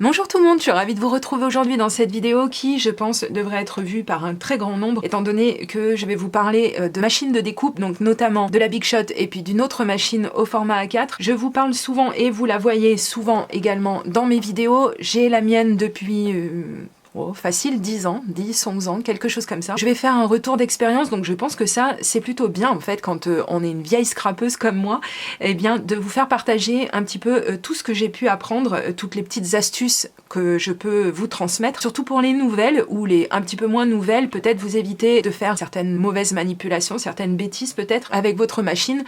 Bonjour tout le monde, je suis ravie de vous retrouver aujourd'hui dans cette vidéo qui, je pense, devrait être vue par un très grand nombre, étant donné que je vais vous parler de machines de découpe, donc notamment de la Big Shot et puis d'une autre machine au format A4. Je vous parle souvent et vous la voyez souvent également dans mes vidéos. J'ai la mienne depuis... facile 10 ans, 10, 11 ans, quelque chose comme ça. Je vais faire un retour d'expérience, donc je pense que ça, c'est plutôt bien en fait quand on est une vieille scrapeuse comme moi, eh bien de vous faire partager un petit peu tout ce que j'ai pu apprendre, toutes les petites astuces que je peux vous transmettre, surtout pour les nouvelles ou les un petit peu moins nouvelles, peut-être vous éviter de faire certaines mauvaises manipulations, certaines bêtises peut-être avec votre machine.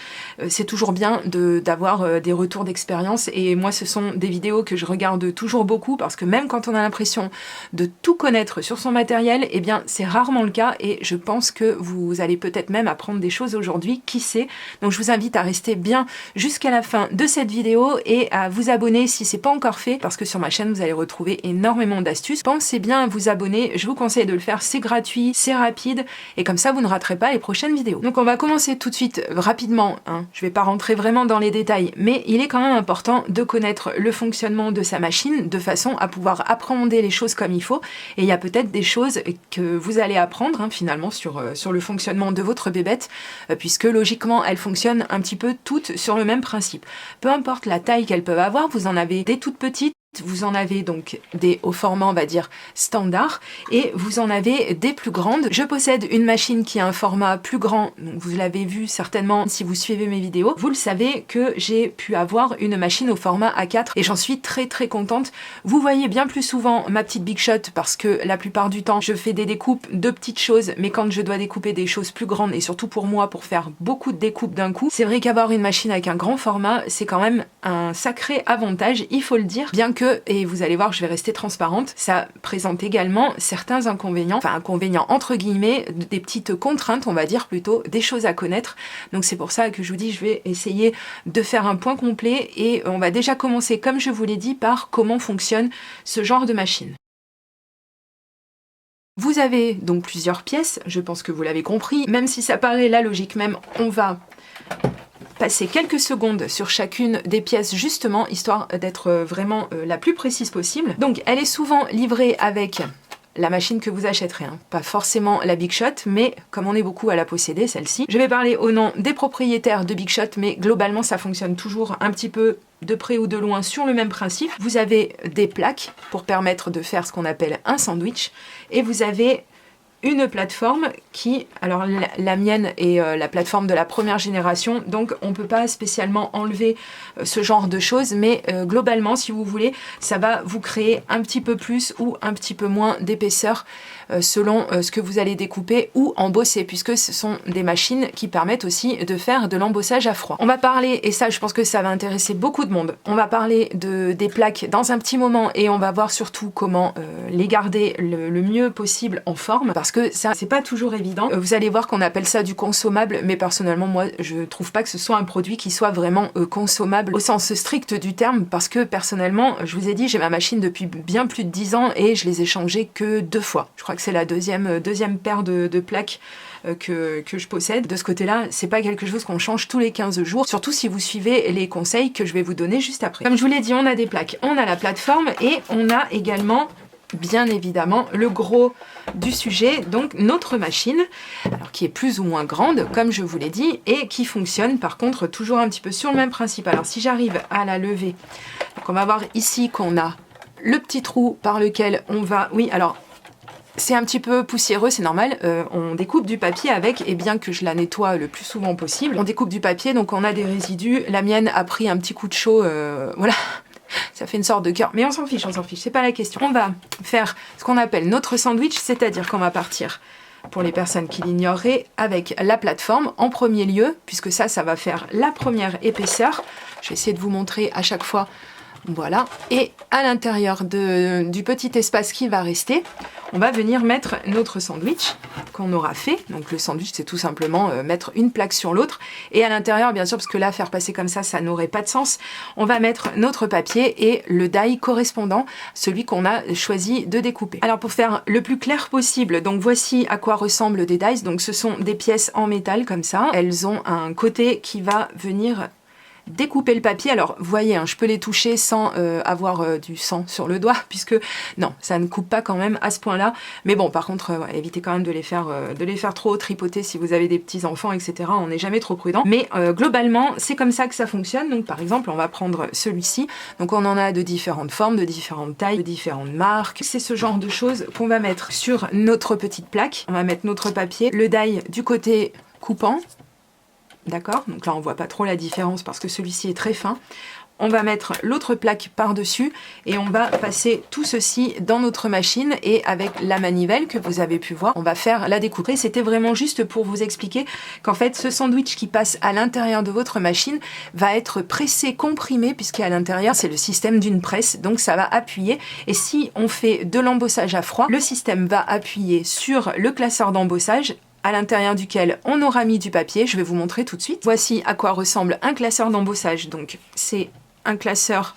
C'est toujours bien d'avoir des retours d'expérience et moi ce sont des vidéos que je regarde toujours beaucoup parce que même quand on a l'impression de tout connaître sur son matériel, eh bien c'est rarement le cas et je pense que vous allez peut-être même apprendre des choses aujourd'hui, qui sait. Donc je vous invite à rester bien jusqu'à la fin de cette vidéo et à vous abonner si c'est pas encore fait, parce que sur ma chaîne vous allez retrouver énormément d'astuces. Pensez bien à vous abonner, je vous conseille de le faire, c'est gratuit, c'est rapide et comme ça vous ne raterez pas les prochaines vidéos. Donc on va commencer tout de suite rapidement, hein. Je vais pas rentrer vraiment dans les détails, mais il est quand même important de connaître le fonctionnement de sa machine de façon à pouvoir appréhender les choses comme il faut. Et il y a peut-être des choses que vous allez apprendre finalement sur le fonctionnement de votre bébête, puisque logiquement elles fonctionnent un petit peu toutes sur le même principe. Peu importe la taille qu'elles peuvent avoir, vous en avez des toutes petites, vous en avez donc des au format on va dire standard et vous en avez des plus grandes. Je possède une machine qui a un format plus grand, donc vous l'avez vu certainement si vous suivez mes vidéos, vous le savez que j'ai pu avoir une machine au format A4 et j'en suis très contente. Vous voyez bien plus souvent ma petite Big Shot parce que la plupart du temps je fais des découpes de petites choses, mais quand je dois découper des choses plus grandes et surtout pour moi pour faire beaucoup de découpes d'un coup, c'est vrai qu'avoir une machine avec un grand format c'est quand même un sacré avantage, il faut le dire, bien que, et vous allez voir je vais rester transparente, ça présente également certains inconvénients, enfin inconvénients entre guillemets, des petites contraintes on va dire plutôt, des choses à connaître. Donc c'est pour ça que je vous dis je vais essayer de faire un point complet et on va déjà commencer comme je vous l'ai dit par comment fonctionne ce genre de machine. Vous avez donc plusieurs pièces, je pense que vous l'avez compris, même si ça paraît la logique même, on va passer quelques secondes sur chacune des pièces justement, histoire d'être vraiment la plus précise possible. Donc elle est souvent livrée avec la machine que vous achèterez, pas forcément la Big Shot, mais comme on est beaucoup à la posséder, celle-ci. Je vais parler au nom des propriétaires de Big Shot, mais globalement ça fonctionne toujours un petit peu de près ou de loin sur le même principe. Vous avez des plaques pour permettre de faire ce qu'on appelle un sandwich, et vous avez une plateforme qui, alors la mienne est la plateforme de la première génération, donc on peut pas spécialement enlever ce genre de choses, mais globalement si vous voulez, ça va vous créer un petit peu plus ou un petit peu moins d'épaisseur selon ce que vous allez découper ou embosser, puisque ce sont des machines qui permettent aussi de faire de l'embossage à froid. On va parler, et ça je pense que ça va intéresser beaucoup de monde, on va parler des plaques dans un petit moment et on va voir surtout comment les garder le mieux possible en forme, parce que ça c'est pas toujours évident. Vous allez voir qu'on appelle ça du consommable, mais personnellement moi je trouve pas que ce soit un produit qui soit vraiment consommable au sens strict du terme, parce que personnellement je vous ai dit j'ai ma machine depuis bien plus de 10 ans et je les ai changées que 2 fois. Je crois que c'est la deuxième paire de plaques que je possède. De ce côté-là, c'est pas quelque chose qu'on change tous les 15 jours, surtout si vous suivez les conseils que je vais vous donner juste après. Comme je vous l'ai dit, on a des plaques, on a la plateforme et on a également bien évidemment le gros du sujet, donc notre machine, alors qui est plus ou moins grande comme je vous l'ai dit et qui fonctionne par contre toujours un petit peu sur le même principe. Alors si j'arrive à la lever, donc on va voir ici qu'on a le petit trou par lequel on va, oui alors c'est un petit peu poussiéreux, c'est normal, on découpe du papier avec, et bien que je la nettoie le plus souvent possible, on découpe du papier, donc on a des résidus. La mienne a pris un petit coup de chaud, voilà, ça fait une sorte de cœur, mais on s'en fiche, c'est pas la question. On va faire ce qu'on appelle notre sandwich, c'est-à-dire qu'on va partir, pour les personnes qui l'ignoreraient, avec la plateforme en premier lieu, puisque ça va faire la première épaisseur. Je vais essayer de vous montrer à chaque fois. Voilà, et à l'intérieur du petit espace qui va rester, on va venir mettre notre sandwich qu'on aura fait. Donc le sandwich c'est tout simplement mettre une plaque sur l'autre, et à l'intérieur bien sûr, parce que là faire passer comme ça n'aurait pas de sens, on va mettre notre papier et le die correspondant, celui qu'on a choisi de découper. Alors pour faire le plus clair possible, donc voici à quoi ressemblent des dies. Donc ce sont des pièces en métal comme ça, elles ont un côté qui va venir découper le papier. Alors, vous voyez, hein, je peux les toucher sans avoir du sang sur le doigt, puisque non, ça ne coupe pas quand même à ce point-là. Mais bon, par contre, ouais, évitez quand même de les faire trop tripoter si vous avez des petits enfants, etc. On n'est jamais trop prudent. Mais globalement, c'est comme ça que ça fonctionne. Donc, par exemple, on va prendre celui-ci. Donc, on en a de différentes formes, de différentes tailles, de différentes marques. C'est ce genre de choses qu'on va mettre sur notre petite plaque. On va mettre notre papier, le die du côté coupant. D'accord, donc là on voit pas trop la différence parce que celui-ci est très fin. On va mettre l'autre plaque par-dessus et on va passer tout ceci dans notre machine et avec la manivelle que vous avez pu voir, on va faire la découpe. C'était vraiment juste pour vous expliquer qu'en fait ce sandwich qui passe à l'intérieur de votre machine va être pressé, comprimé, puisqu'à l'intérieur c'est le système d'une presse, donc ça va appuyer. Et si on fait de l'embossage à froid, le système va appuyer sur le classeur d'embossage à l'intérieur duquel on aura mis du papier. Je vais vous montrer tout de suite. Voici à quoi ressemble un classeur d'embossage. Donc c'est un classeur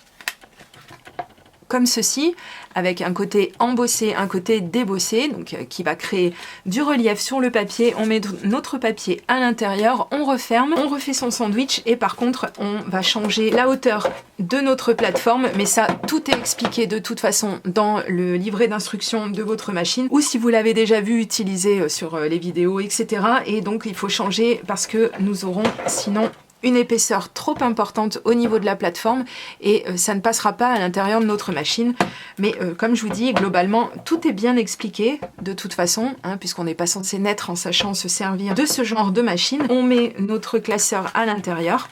comme ceci, avec un côté embossé, un côté débossé, donc qui va créer du relief sur le papier. On met notre papier à l'intérieur, on referme, on refait son sandwich et par contre on va changer la hauteur de notre plateforme, mais ça tout est expliqué de toute façon dans le livret d'instructions de votre machine ou si vous l'avez déjà vu utiliser sur les vidéos, etc. Et donc il faut changer parce que nous aurons sinon une épaisseur trop importante au niveau de la plateforme et ça ne passera pas à l'intérieur de notre machine. Mais comme je vous dis, globalement, tout est bien expliqué de toute façon, hein, puisqu'on n'est pas censé naître en sachant se servir de ce genre de machine. On met notre classeur à l'intérieur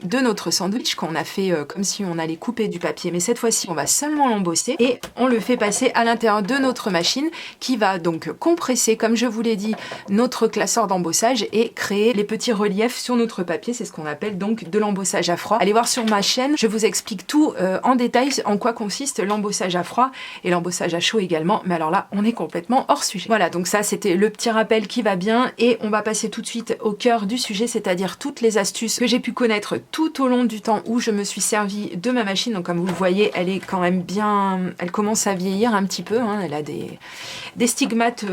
de notre sandwich qu'on a fait comme si on allait couper du papier, mais cette fois-ci on va seulement l'embosser et on le fait passer à l'intérieur de notre machine qui va donc compresser, comme je vous l'ai dit, notre classeur d'embossage et créer les petits reliefs sur notre papier. C'est ce qu'on appelle donc de l'embossage à froid. Allez voir sur ma chaîne, je vous explique tout en détail en quoi consiste l'embossage à froid et l'embossage à chaud également, mais alors là on est complètement hors sujet. Voilà, donc ça c'était le petit rappel qui va bien et on va passer tout de suite au cœur du sujet, c'est-à-dire toutes les astuces que j'ai pu connaître tout au long du temps où je me suis servi de ma machine. Donc comme vous le voyez, elle est quand même bien, elle commence à vieillir un petit peu, hein. Elle a des stigmates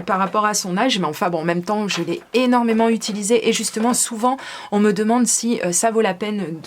par rapport à son âge, mais enfin bon, en même temps je l'ai énormément utilisée et justement souvent on me demande si ça vaut la peine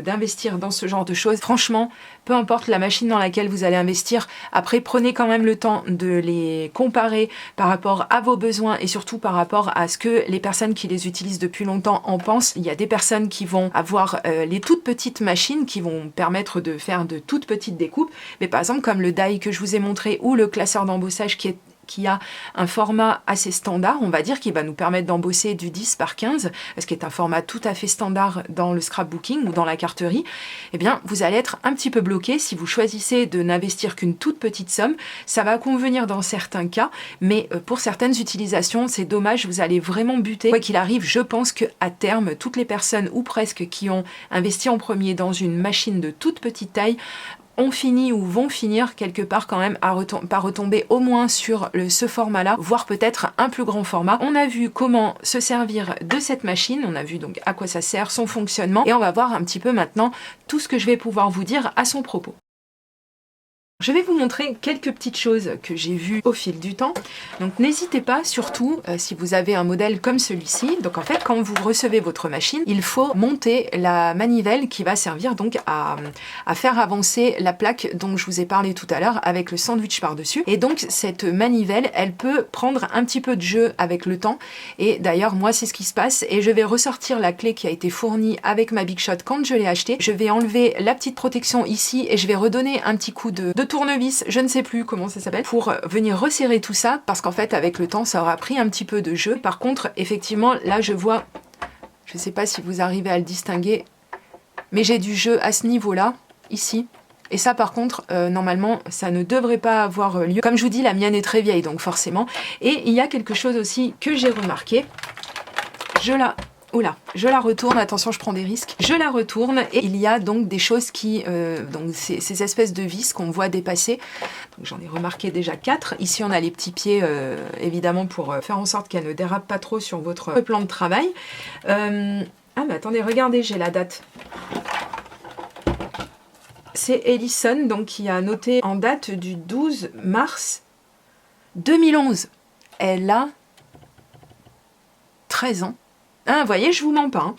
d'investir dans ce genre de choses. Franchement, peu importe la machine dans laquelle vous allez investir, après prenez quand même le temps de les comparer par rapport à vos besoins et surtout par rapport à ce que les personnes qui les utilisent depuis longtemps en pensent. Il y a des personnes qui vont avoir les toutes petites machines qui vont permettre de faire de toutes petites découpes, mais par exemple comme le die que je vous ai montré ou le classeur d'embossage qui a un format assez standard, on va dire, qui va nous permettre d'embosser du 10 par 15, ce qui est un format tout à fait standard dans le scrapbooking ou dans la carterie, eh bien, vous allez être un petit peu bloqué si vous choisissez de n'investir qu'une toute petite somme. Ça va convenir dans certains cas, mais pour certaines utilisations, c'est dommage, vous allez vraiment buter. Quoi qu'il arrive, je pense qu'à terme, toutes les personnes, ou presque, qui ont investi en premier dans une machine de toute petite taille, ont fini ou vont finir quelque part quand même par retomber au moins sur ce format-là, voire peut-être un plus grand format. On a vu comment se servir de cette machine, on a vu donc à quoi ça sert, son fonctionnement, et on va voir un petit peu maintenant tout ce que je vais pouvoir vous dire à son propos. Je vais vous montrer quelques petites choses que j'ai vues au fil du temps. Donc n'hésitez pas, surtout si vous avez un modèle comme celui-ci. Donc en fait, quand vous recevez votre machine, il faut monter la manivelle qui va servir donc à faire avancer la plaque dont je vous ai parlé tout à l'heure avec le sandwich par-dessus. Et donc cette manivelle, elle peut prendre un petit peu de jeu avec le temps. Et d'ailleurs, moi, c'est ce qui se passe. Et je vais ressortir la clé qui a été fournie avec ma Big Shot quand je l'ai achetée. Je vais enlever la petite protection ici et je vais redonner un petit coup de tournevis, je ne sais plus comment ça s'appelle, pour venir resserrer tout ça, parce qu'en fait avec le temps ça aura pris un petit peu de jeu. Par contre effectivement là je vois, je ne sais pas si vous arrivez à le distinguer, mais j'ai du jeu à ce niveau là, ici, et ça par contre normalement ça ne devrait pas avoir lieu. Comme je vous dis, la mienne est très vieille donc forcément, et il y a quelque chose aussi que j'ai remarqué, Oula, je la retourne, attention je prends des risques. Je la retourne et il y a donc des choses qui, donc ces espèces de vis qu'on voit dépasser. J'en ai remarqué déjà 4. Ici on a les petits pieds évidemment pour faire en sorte qu'elle ne dérape pas trop sur votre plan de travail. Ah mais attendez, regardez, j'ai la date. C'est Ellison donc qui a noté en date du 12 mars 2011. Elle a 13 ans. Ah, vous voyez, je vous mens pas. Hein.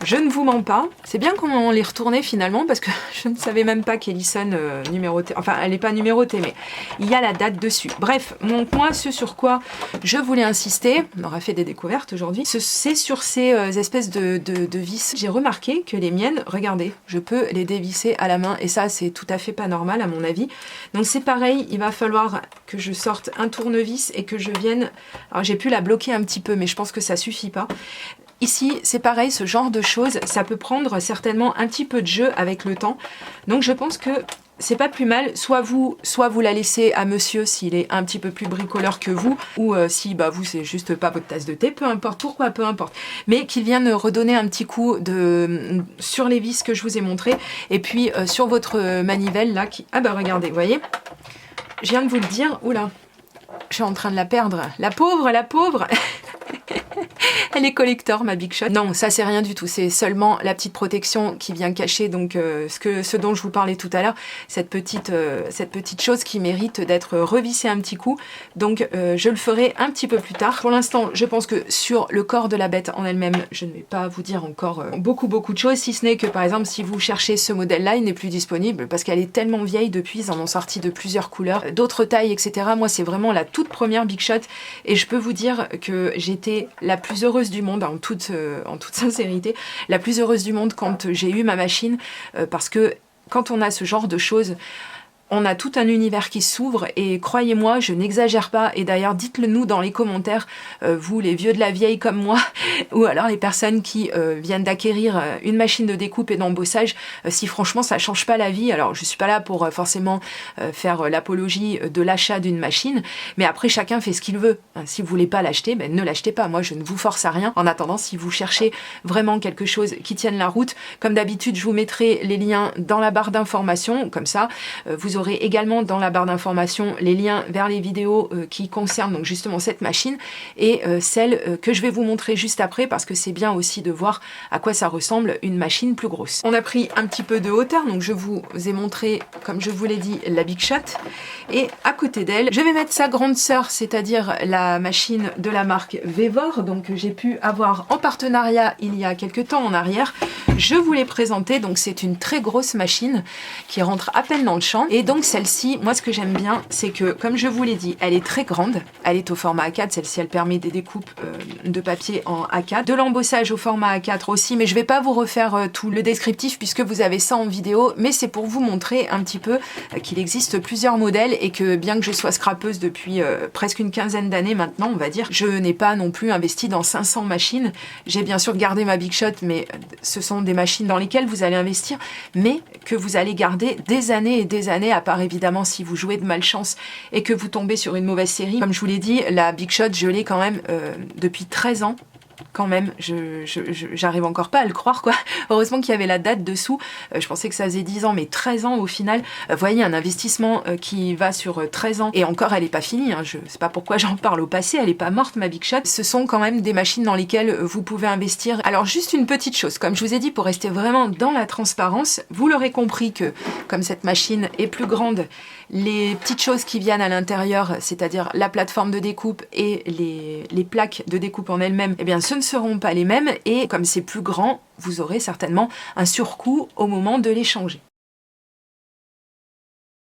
Je ne vous mens pas, c'est bien qu'on les retournait finalement parce que je ne savais même pas qu'Ellison numérotée, enfin elle n'est pas numérotée mais il y a la date dessus. Bref, moi ce sur quoi je voulais insister, on aura fait des découvertes aujourd'hui, c'est sur ces espèces de vis. J'ai remarqué que les miennes, regardez, je peux les dévisser à la main et ça c'est tout à fait pas normal à mon avis. Donc c'est pareil, il va falloir que je sorte un tournevis et que je vienne, alors j'ai pu la bloquer un petit peu mais je pense que ça suffit pas. Ici, c'est pareil, ce genre de choses, ça peut prendre certainement un petit peu de jeu avec le temps. Donc je pense que c'est pas plus mal, soit vous la laissez à monsieur s'il est un petit peu plus bricoleur que vous, ou si vous c'est juste pas votre tasse de thé, peu importe, pourquoi, peu importe. Mais qu'il vienne redonner un petit coup sur les vis que je vous ai montré, et puis sur votre manivelle là, regardez, vous voyez, je viens de vous le dire, oula, je suis en train de la perdre, la pauvre Elle est collector, ma Big Shot. Non, ça c'est rien du tout, c'est seulement la petite protection qui vient cacher donc ce dont je vous parlais tout à l'heure, cette petite chose qui mérite d'être revissée un petit coup. Donc je le ferai un petit peu plus tard. Pour l'instant, je pense que sur le corps de la bête en elle-même, je ne vais pas vous dire encore beaucoup de choses, si ce n'est que par exemple, si vous cherchez ce modèle-là, il n'est plus disponible parce qu'elle est tellement vieille depuis, ils en ont sorti de plusieurs couleurs, d'autres tailles, etc. Moi, c'est vraiment la toute première Big Shot et je peux vous dire que j'étais la plus heureuse du monde, en toute sincérité, la plus heureuse du monde quand j'ai eu ma machine, parce que quand on a ce genre de choses, on a tout un univers qui s'ouvre et croyez-moi, je n'exagère pas. Et d'ailleurs, dites-le nous dans les commentaires, vous les vieux de la vieille comme moi, ou alors les personnes qui viennent d'acquérir une machine de découpe et d'embossage, si franchement ça change pas la vie. Alors je suis pas là pour forcément faire l'apologie de l'achat d'une machine, mais après chacun fait ce qu'il veut. Si vous voulez pas l'acheter, ne l'achetez pas. Moi je ne vous force à rien. En attendant, si vous cherchez vraiment quelque chose qui tienne la route, comme d'habitude, je vous mettrai les liens dans la barre d'information, comme ça vous aurez également dans la barre d'information les liens vers les vidéos qui concernent donc justement cette machine et celle que je vais vous montrer juste après parce que c'est bien aussi de voir à quoi ça ressemble une machine plus grosse. On a pris un petit peu de hauteur, donc je vous ai montré, comme je vous l'ai dit, la Big Shot et à côté d'elle, je vais mettre sa grande sœur, c'est-à-dire la machine de la marque Vevor, donc que j'ai pu avoir en partenariat il y a quelques temps en arrière. Je vous l'ai présentée, donc c'est une très grosse machine qui rentre à peine dans le champ et donc celle-ci, moi ce que j'aime bien, c'est que comme je vous l'ai dit, elle est très grande, elle est au format A4, celle-ci elle permet des découpes de papier en A4, de l'embossage au format A4 aussi, mais je vais pas vous refaire tout le descriptif puisque vous avez ça en vidéo, mais c'est pour vous montrer un petit peu qu'il existe plusieurs modèles et que bien que je sois scrapeuse depuis presque une quinzaine d'années maintenant, on va dire, je n'ai pas non plus investi dans 500 machines. J'ai bien sûr gardé ma Big Shot, mais ce sont des machines dans lesquelles vous allez investir, mais que vous allez garder des années et des années, à part évidemment si vous jouez de malchance et que vous tombez sur une mauvaise série. Comme je vous l'ai dit, la Big Shot, je l'ai quand même depuis 13 ans. Quand même, j'arrive encore pas à le croire quoi. Heureusement qu'il y avait la date dessous, je pensais que ça faisait 10 ans mais 13 ans au final. Vous voyez, un investissement qui va sur 13 ans et encore elle est pas finie, je sais pas pourquoi j'en parle au passé, elle est pas morte ma Big Shot. Ce sont quand même des machines dans lesquelles vous pouvez investir. Alors juste une petite chose, comme je vous ai dit, pour rester vraiment dans la transparence, vous l'aurez compris que comme cette machine est plus grande, les petites choses qui viennent à l'intérieur, c'est-à-dire la plateforme de découpe et les plaques de découpe en elles-mêmes, eh bien ce ne seront pas les mêmes et comme c'est plus grand, vous aurez certainement un surcoût au moment de les changer.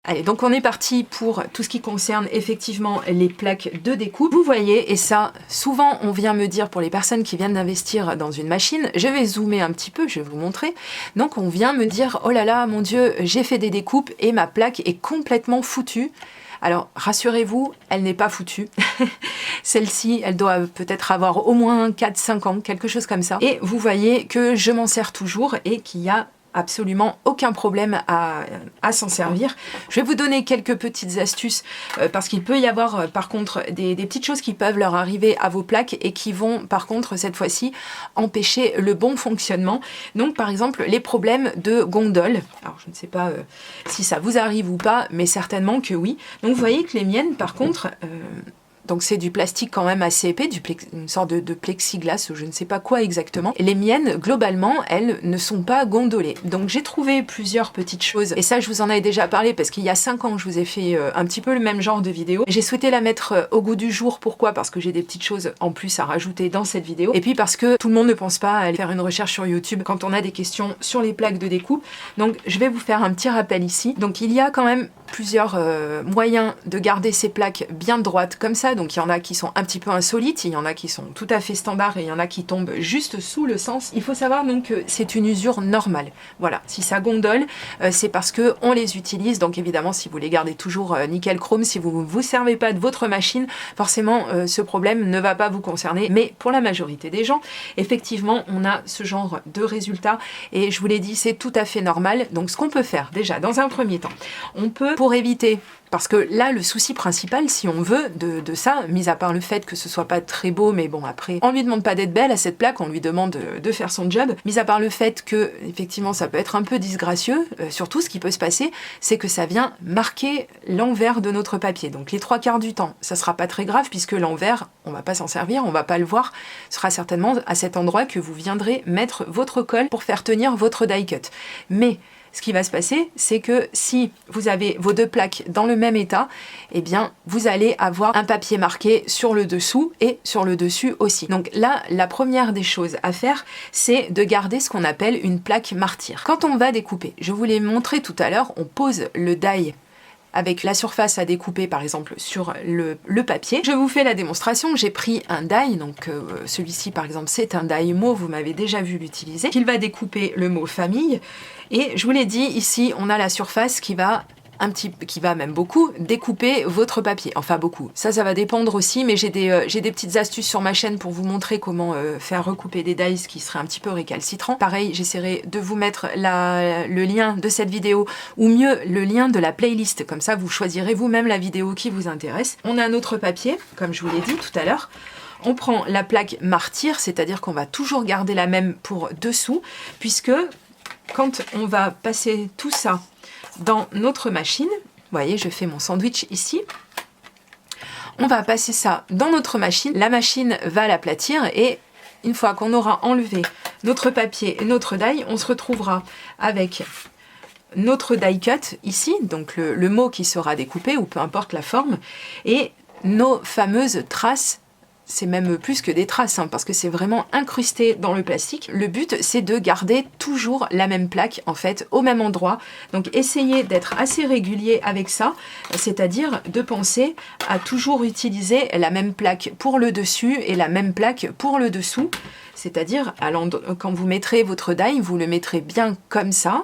Allez, donc on est parti pour tout ce qui concerne effectivement les plaques de découpe. Vous voyez, et ça, souvent on vient me dire pour les personnes qui viennent d'investir dans une machine, je vais zoomer un petit peu, je vais vous montrer. Donc on vient me dire, oh là là, mon Dieu, j'ai fait des découpes et ma plaque est complètement foutue. Alors, rassurez-vous, elle n'est pas foutue. Celle-ci, elle doit peut-être avoir au moins 4-5 ans, quelque chose comme ça. Et vous voyez que je m'en sers toujours et qu'il y a absolument aucun problème à s'en servir. Je vais vous donner quelques petites astuces parce qu'il peut y avoir par contre des petites choses qui peuvent leur arriver à vos plaques et qui vont par contre cette fois-ci empêcher le bon fonctionnement. Donc par exemple les problèmes de gondole. Alors je ne sais pas si ça vous arrive ou pas, mais certainement que oui. Donc vous voyez que les miennes par contre Donc c'est du plastique quand même assez épais, une sorte de plexiglas, je ne sais pas quoi exactement. Et les miennes, globalement, elles ne sont pas gondolées. Donc j'ai trouvé plusieurs petites choses, et ça je vous en avais déjà parlé parce qu'il y a 5 ans je vous ai fait un petit peu le même genre de vidéo. J'ai souhaité la mettre au goût du jour, pourquoi? Parce que j'ai des petites choses en plus à rajouter dans cette vidéo, et puis parce que tout le monde ne pense pas à aller faire une recherche sur YouTube quand on a des questions sur les plaques de découpe. Donc je vais vous faire un petit rappel ici. Donc il y a quand même plusieurs moyens de garder ces plaques bien droites comme ça. Donc il y en a qui sont un petit peu insolites, il y en a qui sont tout à fait standards et il y en a qui tombent juste sous le sens. Il faut savoir donc que c'est une usure normale. Voilà, si ça gondole, c'est parce que on les utilise. Donc évidemment, si vous les gardez toujours nickel chrome, si vous ne vous servez pas de votre machine, forcément ce problème ne va pas vous concerner. Mais pour la majorité des gens, effectivement, on a ce genre de résultat et je vous l'ai dit, c'est tout à fait normal. Donc ce qu'on peut faire déjà dans un premier temps, on peut, pour éviter, parce que là le souci principal, si on veut, de ça, mis à part le fait que ce soit pas très beau, mais bon après, on lui demande pas d'être belle à cette plaque, on lui demande de faire son job, mis à part le fait que effectivement ça peut être un peu disgracieux, surtout ce qui peut se passer, c'est que ça vient marquer l'envers de notre papier. Donc les 3/4 du temps, ça sera pas très grave puisque l'envers, on va pas s'en servir, on va pas le voir, ce sera certainement à cet endroit que vous viendrez mettre votre colle pour faire tenir votre die cut. Mais ce qui va se passer, c'est que si vous avez vos deux plaques dans le même état, eh bien, vous allez avoir un papier marqué sur le dessous et sur le dessus aussi. Donc là, la première des choses à faire, c'est de garder ce qu'on appelle une plaque martyre. Quand on va découper, je vous l'ai montré tout à l'heure, on pose le die avec la surface à découper par exemple sur le papier. Je vous fais la démonstration, j'ai pris un die, donc celui-ci par exemple c'est un die mot, vous m'avez déjà vu l'utiliser, qu'il va découper le mot famille, et je vous l'ai dit, ici on a la surface qui va même beaucoup découper votre papier. Enfin beaucoup, ça va dépendre aussi, mais j'ai des petites astuces sur ma chaîne pour vous montrer comment faire recouper des dies qui seraient un petit peu récalcitrants. Pareil, j'essaierai de vous mettre le lien de cette vidéo, ou mieux le lien de la playlist, comme ça vous choisirez vous-même la vidéo qui vous intéresse. On a notre papier, comme je vous l'ai dit tout à l'heure. On prend la plaque martyre, c'est-à-dire qu'on va toujours garder la même pour dessous, puisque quand on va passer tout ça dans notre machine, vous voyez, je fais mon sandwich ici, on va passer ça dans notre machine, la machine va l'aplatir et une fois qu'on aura enlevé notre papier et notre die, on se retrouvera avec notre die cut ici, donc le mot qui sera découpé ou peu importe la forme, et nos fameuses traces. C'est même plus que des traces, hein, parce que c'est vraiment incrusté dans le plastique. Le but, c'est de garder toujours la même plaque, en fait, au même endroit. Donc, essayez d'être assez régulier avec ça, c'est-à-dire de penser à toujours utiliser la même plaque pour le dessus et la même plaque pour le dessous. C'est-à-dire, quand vous mettrez votre die, vous le mettrez bien comme ça,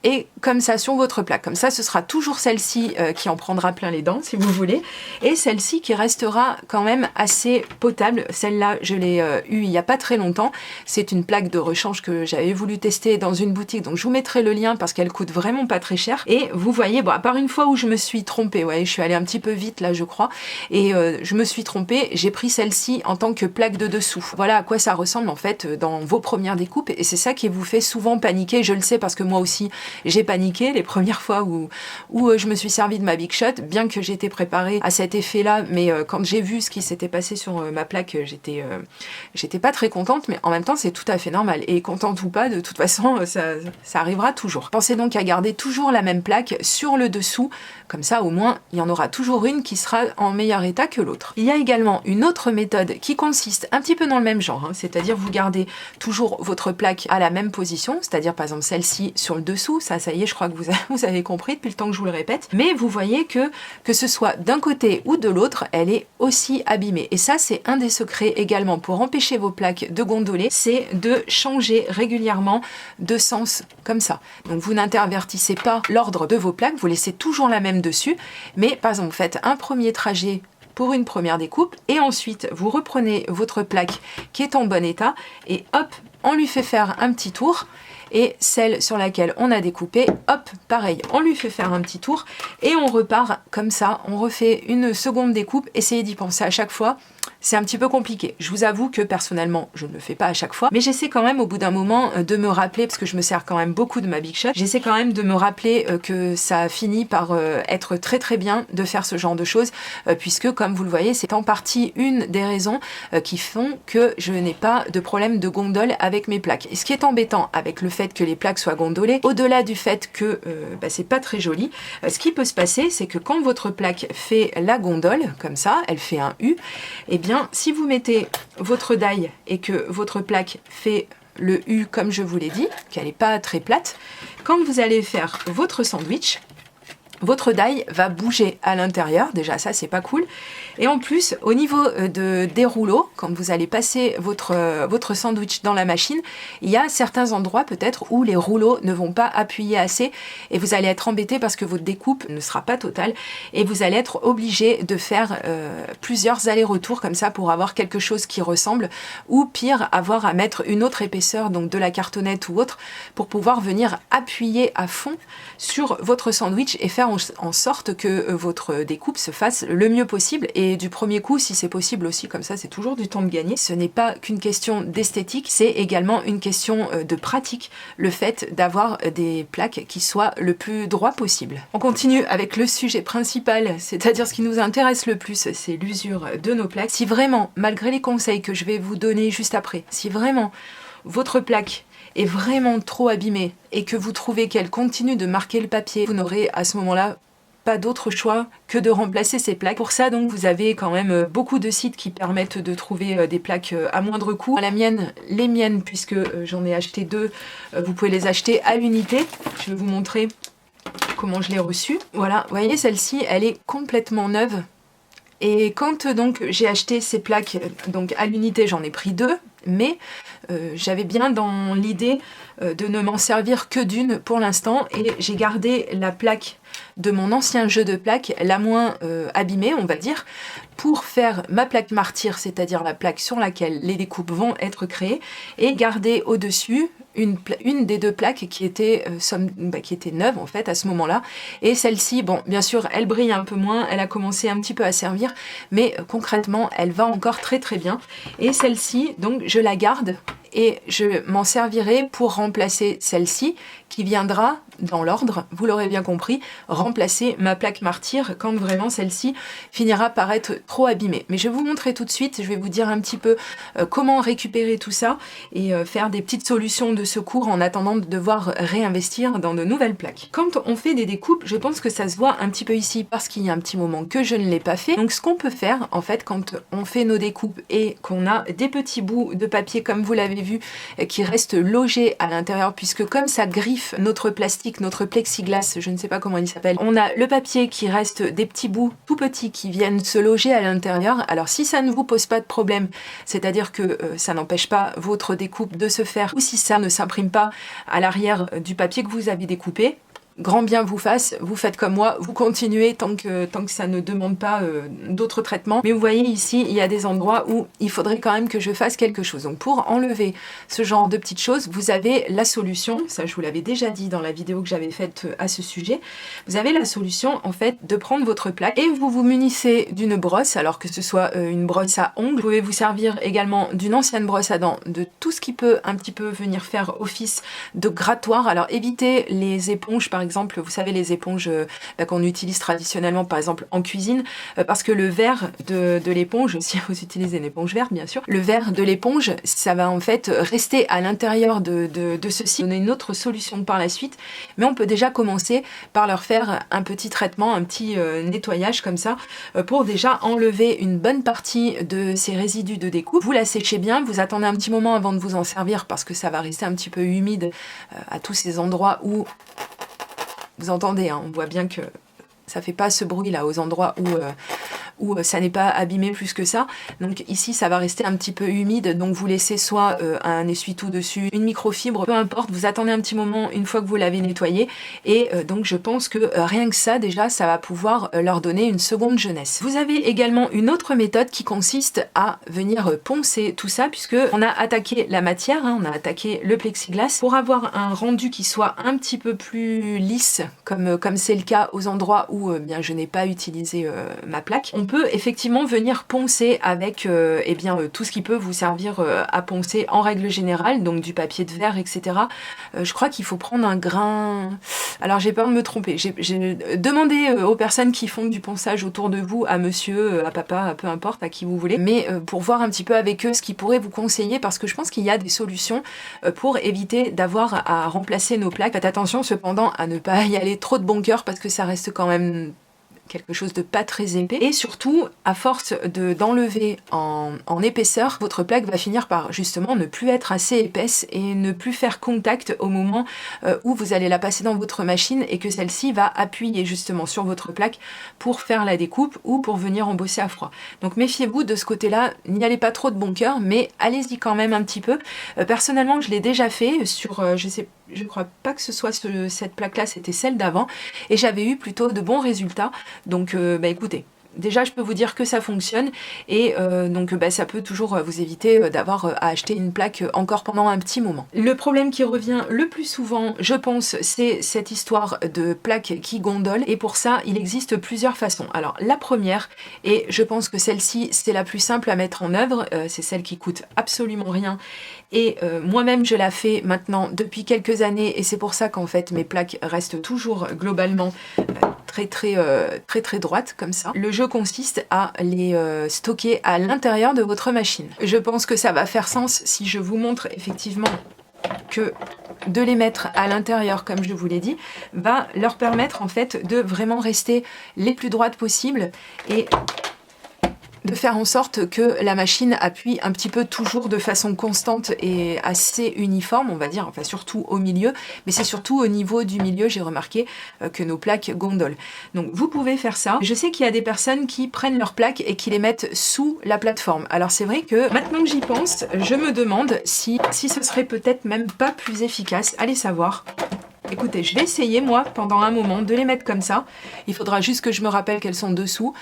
et comme ça sur votre plaque. Comme ça, ce sera toujours celle-ci qui en prendra plein les dents, si vous voulez, et celle-ci qui restera quand même assez potable. Celle-là, je l'ai eue il n'y a pas très longtemps. C'est une plaque de rechange que j'avais voulu tester dans une boutique, donc je vous mettrai le lien parce qu'elle coûte vraiment pas très cher. Et vous voyez, bon, à part une fois où je me suis trompée, ouais, je suis allée un petit peu vite là, je crois, et je me suis trompée, j'ai pris celle-ci en tant que plaque de dessous. Voilà à quoi ça ressemble en fait dans vos premières découpes, et c'est ça qui vous fait souvent paniquer. Je le sais parce que moi aussi, j'ai paniqué les premières fois où je me suis servi de ma Big Shot, bien que j'étais préparée à cet effet-là, mais quand j'ai vu ce qui s'était passé sur ma plaque, j'étais pas très contente, mais en même temps c'est tout à fait normal, et contente ou pas, de toute façon ça arrivera toujours. Pensez donc à garder toujours la même plaque sur le dessous, comme ça au moins il y en aura toujours une qui sera en meilleur état que l'autre. Il y a également une autre méthode qui consiste un petit peu dans le même genre, hein, c'est-à-dire vous gardez toujours votre plaque à la même position, c'est-à-dire par exemple celle-ci sur le dessous, ça y est, je crois que vous avez compris depuis le temps que je vous le répète, mais vous voyez que ce soit d'un côté ou de l'autre, elle est aussi abîmée. Et ça, c'est un des secrets également pour empêcher vos plaques de gondoler, c'est de changer régulièrement de sens comme ça. Donc vous n'intervertissez pas l'ordre de vos plaques, vous laissez toujours la même dessus, mais par exemple, vous faites un premier trajet pour une première découpe, et ensuite vous reprenez votre plaque qui est en bon état, et hop, on lui fait faire un petit tour, et celle sur laquelle on a découpé, hop, pareil, on lui fait faire un petit tour, et on repart comme ça, on refait une seconde découpe. Essayez d'y penser à chaque fois, c'est un petit peu compliqué. Je vous avoue que personnellement, je ne le fais pas à chaque fois, mais j'essaie quand même au bout d'un moment de me rappeler, parce que je me sers quand même beaucoup de ma Big Shot, j'essaie quand même de me rappeler que ça finit par être très très bien de faire ce genre de choses, puisque comme vous le voyez, c'est en partie une des raisons qui font que je n'ai pas de problème de gondole avec mes plaques. Et ce qui est embêtant avec le fait que les plaques soient gondolées, au-delà du fait que c'est pas très joli, ce qui peut se passer, c'est que quand votre plaque fait la gondole, comme ça, elle fait un U, et bien si vous mettez votre die et que votre plaque fait le U comme je vous l'ai dit, qu'elle n'est pas très plate, quand vous allez faire votre sandwich, votre die va bouger à l'intérieur, déjà ça c'est pas cool, et en plus au niveau des rouleaux, quand vous allez passer votre sandwich dans la machine, il y a certains endroits peut-être où les rouleaux ne vont pas appuyer assez et vous allez être embêté parce que votre découpe ne sera pas totale et vous allez être obligé de faire plusieurs allers-retours comme ça pour avoir quelque chose qui ressemble, ou pire avoir à mettre une autre épaisseur, donc de la cartonnette ou autre, pour pouvoir venir appuyer à fond sur votre sandwich et faire en sorte que votre découpe se fasse le mieux possible, et du premier coup si c'est possible aussi, comme ça c'est toujours du temps de gagner. Ce n'est pas qu'une question d'esthétique, c'est également une question de pratique, le fait d'avoir des plaques qui soient le plus droit possible. On continue avec le sujet principal, c'est-à-dire ce qui nous intéresse le plus, c'est l'usure de nos plaques. Si vraiment, malgré les conseils que je vais vous donner juste après, si vraiment votre plaque est vraiment trop abîmée et que vous trouvez qu'elle continue de marquer le papier, vous n'aurez à ce moment-là pas d'autre choix que de remplacer ces plaques. Pour ça, donc, vous avez quand même beaucoup de sites qui permettent de trouver des plaques à moindre coût. Les miennes, puisque j'en ai acheté 2, vous pouvez les acheter à l'unité. Je vais vous montrer comment je l'ai reçue. Voilà, vous voyez, celle-ci, elle est complètement neuve. Et quand donc j'ai acheté ces plaques donc à l'unité, j'en ai pris 2, mais j'avais bien dans l'idée de ne m'en servir que d'une pour l'instant, et j'ai gardé la plaque de mon ancien jeu de plaques, la moins abîmée on va dire, pour faire ma plaque martyre, c'est-à-dire la plaque sur laquelle les découpes vont être créées, et garder au-dessus une des 2 plaques qui était neuve en fait à ce moment-là. Et celle-ci, bon, bien sûr, elle brille un peu moins, elle a commencé un petit peu à servir, mais concrètement, elle va encore très très bien. Et celle-ci, donc, je la garde et je m'en servirai pour remplacer celle-ci qui viendra dans l'ordre, vous l'aurez bien compris, remplacer ma plaque martyre quand vraiment celle-ci finira par être trop abîmée. Mais je vais vous montrer tout de suite, je vais vous dire un petit peu comment récupérer tout ça et faire des petites solutions de secours en attendant de devoir réinvestir dans de nouvelles plaques. Quand on fait des découpes, je pense que ça se voit un petit peu ici parce qu'il y a un petit moment que je ne l'ai pas fait. Donc ce qu'on peut faire en fait quand on fait nos découpes et qu'on a des petits bouts de papier comme vous l'avez vu qui restent logés à l'intérieur, puisque comme ça griffe notre plastique, notre plexiglas, je ne sais pas comment il s'appelle, on a le papier qui reste des petits bouts tout petits qui viennent se loger à l'intérieur. Alors si ça ne vous pose pas de problème, c'est-à-dire que ça n'empêche pas votre découpe de se faire, ou si ça ne s'imprime pas à l'arrière du papier que vous avez découpé, grand bien vous fasse, vous faites comme moi, vous continuez tant que ça ne demande pas d'autres traitements. Mais vous voyez ici, il y a des endroits où il faudrait quand même que je fasse quelque chose. Donc pour enlever ce genre de petites choses, vous avez la solution, ça je vous l'avais déjà dit dans la vidéo que j'avais faite à ce sujet, vous avez la solution en fait de prendre votre plaque et vous vous munissez d'une brosse, alors que ce soit une brosse à ongles, vous pouvez vous servir également d'une ancienne brosse à dents, de tout ce qui peut un petit peu venir faire office de grattoir. Alors évitez les éponges par exemple, vous savez les éponges qu'on utilise traditionnellement par exemple en cuisine, parce que le verre de l'éponge, si vous utilisez une éponge verte bien sûr, le verre de l'éponge, ça va en fait rester à l'intérieur de ceci. On a une autre solution par la suite, mais on peut déjà commencer par leur faire un petit traitement, un petit nettoyage comme ça, pour déjà enlever une bonne partie de ces résidus de découpe. Vous la séchez bien, vous attendez un petit moment avant de vous en servir parce que ça va rester un petit peu humide à tous ces endroits où vous entendez, hein, on voit bien que ça fait pas ce bruit là aux endroits où ça n'est pas abîmé plus que ça. Donc ici ça va rester un petit peu humide, donc vous laissez soit un essuie-tout dessus, une microfibre, peu importe, vous attendez un petit moment une fois que vous l'avez nettoyé, et donc je pense que rien que ça déjà ça va pouvoir leur donner une seconde jeunesse. Vous avez également une autre méthode qui consiste à venir poncer tout ça, puisque on a attaqué la matière, hein, on a attaqué le plexiglas pour avoir un rendu qui soit un petit peu plus lisse, comme c'est le cas aux endroits où bien je n'ai pas utilisé ma plaque. On on peut effectivement venir poncer avec tout ce qui peut vous servir à poncer en règle générale, donc du papier de verre, etc. Je crois qu'il faut prendre un grain... Alors j'ai peur de me tromper, j'ai demandé aux personnes qui font du ponçage autour de vous, à monsieur, à papa, peu importe, à qui vous voulez, mais pour voir un petit peu avec eux ce qu'ils pourraient vous conseiller, parce que je pense qu'il y a des solutions pour éviter d'avoir à remplacer nos plaques. Faites attention cependant à ne pas y aller trop de bon cœur, parce que ça reste quand même quelque chose de pas très épais, et surtout à force d'enlever en épaisseur, votre plaque va finir par justement ne plus être assez épaisse et ne plus faire contact au moment où vous allez la passer dans votre machine, et que celle-ci va appuyer justement sur votre plaque pour faire la découpe ou pour venir embosser à froid. Donc méfiez-vous de ce côté-là, n'y allez pas trop de bon cœur, mais allez-y quand même un petit peu. Personnellement, je l'ai déjà fait sur, je crois pas que ce soit cette plaque-là, c'était celle d'avant, et j'avais eu plutôt de bons résultats. Donc écoutez, déjà je peux vous dire que ça fonctionne, et ça peut toujours vous éviter d'avoir à acheter une plaque encore pendant un petit moment. Le problème qui revient le plus souvent, je pense, c'est cette histoire de plaque qui gondole, et pour ça il existe plusieurs façons. Alors la première, et je pense que celle-ci c'est la plus simple à mettre en œuvre, c'est celle qui coûte absolument rien, et moi-même je la fais maintenant depuis quelques années, et c'est pour ça qu'en fait mes plaques restent toujours globalement très droite comme ça. Le jeu consiste à les stocker à l'intérieur de votre machine. Je pense que ça va faire sens si je vous montre effectivement que de les mettre à l'intérieur, comme je vous l'ai dit, va leur permettre en fait de vraiment rester les plus droites possibles, et de faire en sorte que la machine appuie un petit peu toujours de façon constante et assez uniforme, on va dire, enfin surtout au milieu, mais c'est surtout au niveau du milieu, j'ai remarqué que nos plaques gondolent. Donc vous pouvez faire ça. Je sais qu'il y a des personnes qui prennent leurs plaques et qui les mettent sous la plateforme. Alors c'est vrai que maintenant que j'y pense, je me demande si ce serait peut-être même pas plus efficace, allez savoir. Écoutez, je vais essayer, moi, pendant un moment, de les mettre comme ça. Il faudra juste que je me rappelle qu'elles sont dessous,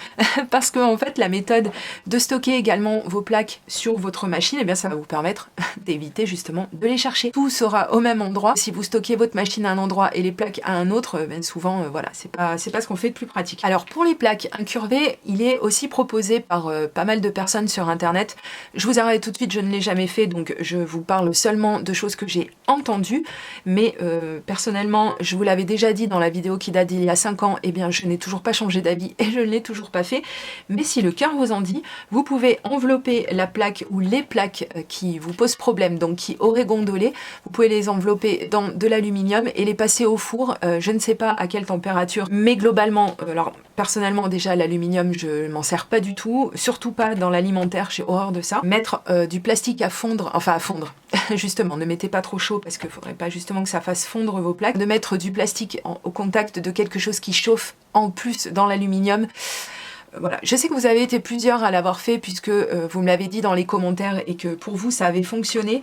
parce que en fait, la méthode de stocker également vos plaques sur votre machine, eh bien, ça va vous permettre d'éviter justement de les chercher. Tout sera au même endroit. Si vous stockez votre machine à un endroit et les plaques à un autre, souvent, voilà, c'est pas ce qu'on fait de plus pratique. Alors, pour les plaques incurvées, il est aussi proposé par pas mal de personnes sur Internet. Je vous arrête tout de suite, je ne l'ai jamais fait, donc je vous parle seulement de choses que j'ai entendues, mais personnellement, je vous l'avais déjà dit dans la vidéo qui date d'il y a 5 ans, eh bien je n'ai toujours pas changé d'avis et je ne l'ai toujours pas fait. Mais si le cœur vous en dit, vous pouvez envelopper la plaque ou les plaques qui vous posent problème, donc qui auraient gondolé, vous pouvez les envelopper dans de l'aluminium et les passer au four. Je ne sais pas à quelle température, mais globalement, alors personnellement déjà l'aluminium je m'en sers pas du tout, surtout pas dans l'alimentaire, j'ai horreur de ça. Mettre du plastique à fondre, justement, ne mettez pas trop chaud parce qu'il faudrait pas justement que ça fasse fondre vos plaques. De mettre du plastique au contact de quelque chose qui chauffe en plus dans l'aluminium. Voilà, je sais que vous avez été plusieurs à l'avoir fait puisque vous me l'avez dit dans les commentaires et que pour vous ça avait fonctionné.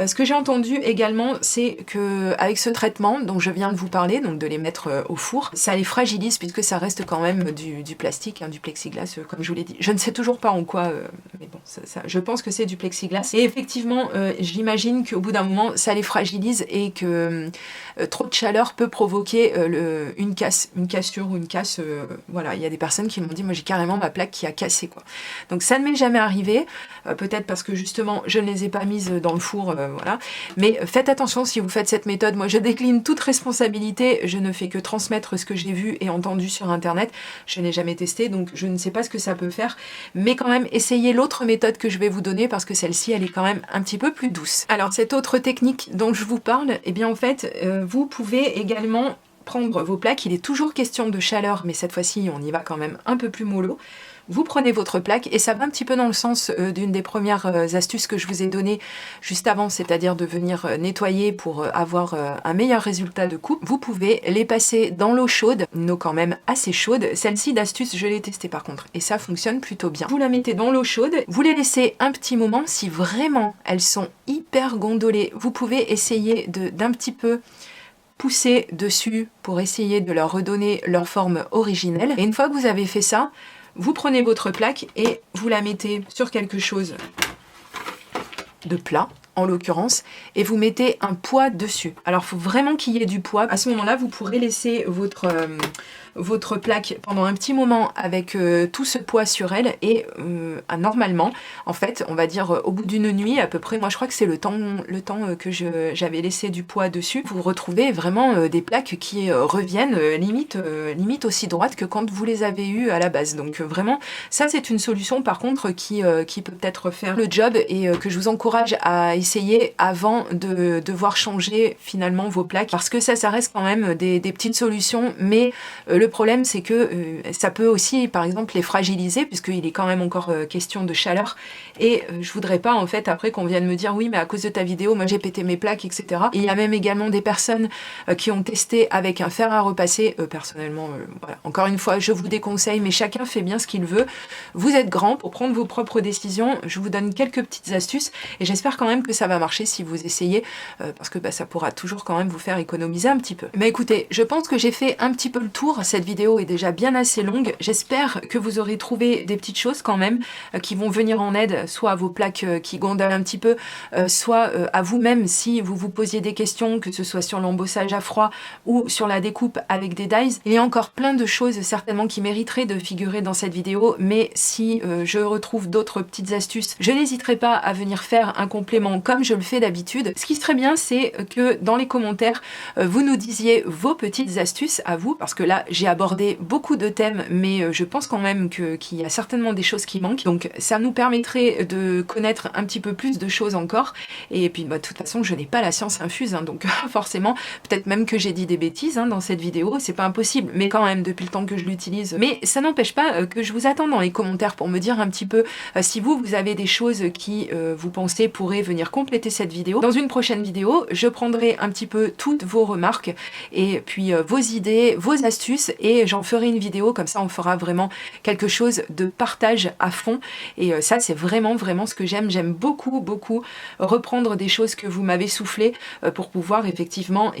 Ce que j'ai entendu également, c'est que avec ce traitement dont je viens de vous parler, donc de les mettre au four, ça les fragilise puisque ça reste quand même du plastique, du plexiglas, comme je vous l'ai dit. Je ne sais toujours pas en quoi, mais bon, je pense que c'est du plexiglas. Et effectivement, j'imagine qu'au bout d'un moment, ça les fragilise et que trop de chaleur peut provoquer une cassure ou une casse. Voilà, il y a des personnes qui m'ont dit, moi j'ai carrément ma plaque qui a cassé, quoi. Donc ça ne m'est jamais arrivé, peut-être parce que justement je ne les ai pas mises dans le four, voilà. Mais faites attention si vous faites cette méthode. Moi je décline toute responsabilité, je ne fais que transmettre ce que j'ai vu et entendu sur internet. Je n'ai jamais testé, donc je ne sais pas ce que ça peut faire, mais quand même essayez l'autre méthode que je vais vous donner parce que celle-ci elle est quand même un petit peu plus douce. Alors cette autre technique dont je vous parle, eh bien en fait vous pouvez également prendre vos plaques, il est toujours question de chaleur, mais cette fois-ci on y va quand même un peu plus mollo. Vous prenez votre plaque, et ça va un petit peu dans le sens d'une des premières astuces que je vous ai données juste avant, c'est-à-dire de venir nettoyer pour avoir un meilleur résultat de coupe. Vous pouvez les passer dans l'eau chaude, une eau quand même assez chaude. Celle-ci d'astuce, je l'ai testée par contre, et ça fonctionne plutôt bien. Vous la mettez dans l'eau chaude, vous les laissez un petit moment. Si vraiment elles sont hyper gondolées, vous pouvez essayer d'un petit peu pousser dessus pour essayer de leur redonner leur forme originelle. Et une fois que vous avez fait ça, vous prenez votre plaque et vous la mettez sur quelque chose de plat, en l'occurrence, et vous mettez un poids dessus. Alors il faut vraiment qu'il y ait du poids. À ce moment-là, vous pourrez laisser votre plaque pendant un petit moment avec tout ce poids sur elle et normalement, en fait, on va dire au bout d'une nuit à peu près, moi je crois que c'est le temps que j'avais laissé du poids dessus, vous retrouvez vraiment des plaques qui reviennent limite aussi droites que quand vous les avez eues à la base. Donc vraiment, ça c'est une solution par contre qui peut peut-être faire le job et que je vous encourage à essayer avant de devoir changer finalement vos plaques, parce que ça reste quand même des petites solutions, mais le problème c'est que ça peut aussi par exemple les fragiliser, puisqu'il est quand même encore question de chaleur, et je voudrais pas en fait après qu'on vienne me dire oui mais à cause de ta vidéo moi j'ai pété mes plaques, etc. Et il y a même également des personnes qui ont testé avec un fer à repasser. Personnellement, voilà. Encore une fois, je vous déconseille, mais chacun fait bien ce qu'il veut. Vous êtes grand pour prendre vos propres décisions. Je vous donne quelques petites astuces et j'espère quand même que ça va marcher si vous essayez, parce que ça pourra toujours quand même vous faire économiser un petit peu. Mais écoutez, je pense que j'ai fait un petit peu le tour. Cette vidéo est déjà bien assez longue. J'espère que vous aurez trouvé des petites choses quand même qui vont venir en aide, soit à vos plaques qui gondolent un petit peu, soit à vous-même si vous vous posiez des questions, que ce soit sur l'embossage à froid ou sur la découpe avec des dies. Il y a encore plein de choses certainement qui mériteraient de figurer dans cette vidéo, mais si je retrouve d'autres petites astuces, je n'hésiterai pas à venir faire un complément comme je le fais d'habitude. Ce qui serait bien, c'est que dans les commentaires, vous nous disiez vos petites astuces à vous, parce que là, j'ai abordé beaucoup de thèmes, mais je pense quand même qu'il y a certainement des choses qui manquent. Donc ça nous permettrait de connaître un petit peu plus de choses encore. Et puis, de toute façon, je n'ai pas la science infuse, hein, donc forcément, peut-être même que j'ai dit des bêtises dans cette vidéo, c'est pas impossible, mais quand même, depuis le temps que je l'utilise. Mais ça n'empêche pas que je vous attends dans les commentaires pour me dire un petit peu si vous avez des choses qui, vous pensez, pourraient venir compléter cette vidéo. Dans une prochaine vidéo, je prendrai un petit peu toutes vos remarques, et puis vos idées, vos astuces, et j'en ferai une vidéo, comme ça on fera vraiment quelque chose de partage à fond, et ça c'est vraiment ce que j'aime beaucoup reprendre des choses que vous m'avez soufflées pour pouvoir effectivement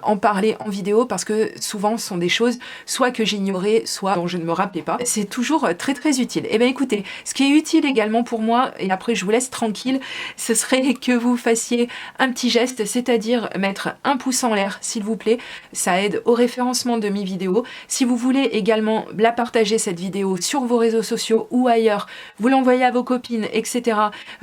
en parler en vidéo, parce que souvent ce sont des choses soit que j'ignorais, soit dont je ne me rappelais pas. C'est toujours très utile. Et bien écoutez, ce qui est utile également pour moi, et après je vous laisse tranquille, ce serait que vous fassiez un petit geste, c'est-à-dire mettre un pouce en l'air s'il vous plaît, ça aide au référencement de mes vidéos. Si vous voulez également la partager cette vidéo sur vos réseaux sociaux ou ailleurs, vous l'envoyez à vos copines, etc.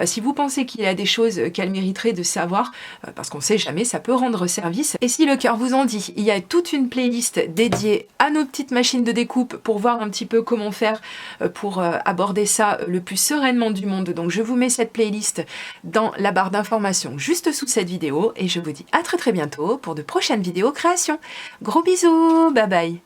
Si vous pensez qu'il y a des choses qu'elles mériteraient de savoir, parce qu'on sait jamais, ça peut rendre service. Et si le cœur vous en dit, il y a toute une playlist dédiée à nos petites machines de découpe pour voir un petit peu comment faire pour aborder ça le plus sereinement du monde. Donc je vous mets cette playlist dans la barre d'informations juste sous cette vidéo et je vous dis à très bientôt pour de prochaines vidéos créations. Gros bisous, bye bye.